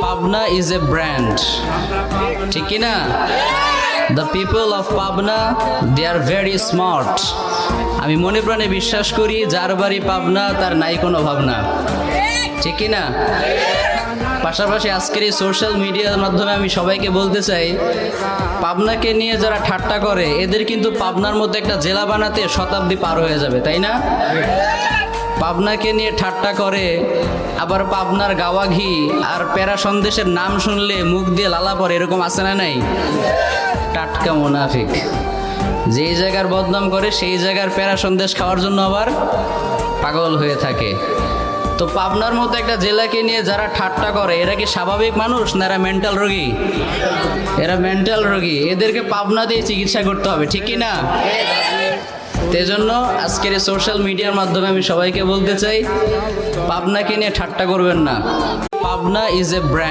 Pabna is a brand, ঠিক কি না? The people of Pabna they are very smart. আমি মনে প্রাণে বিশ্বাস করি যার বাড়ি পাবনা তার নাই কোনো ভাবনা, ঠিক কি না? পাশাপাশি আজকের এই সোশ্যাল মিডিয়ার মাধ্যমে আমি সবাইকে বলতে চাই, পাবনাকে নিয়ে যারা ঠাট্টা করে এদের কিন্তু পাবনার মধ্যে একটা জেলা বানাতে শতাব্দী পার হয়ে যাবে, তাই না? পাবনাকে নিয়ে ঠাট্টা করে, আবার পাবনার গাওয়া ঘি আর প্যারা সন্দেশের নাম শুনলে মুখ দিয়ে লালা পড়ে, এরকম আছে না নাই? টাটকা মুনাফিক, যেই জায়গার বদনাম করে সেই জায়গার প্যারা সন্দেশ খাওয়ার জন্য আবার পাগল হয়ে থাকে। তো পাবনার মতো একটা জেলাকে নিয়ে যারা ঠাট্টা করে এরা কি স্বাভাবিক মানুষ না এরা মেন্টাল রোগী? এরা মেন্টাল রোগী, এদেরকে পাবনাতেই চিকিৎসা করতে হবে, ঠিক কি না? সেজন্য আজকের এই সোশ্যাল মিডিয়ার মাধ্যমে আমি সবাইকে বলতে চাই, পাবনাকে নিয়ে ঠাট্টা করবেন না। Pabna is a brand.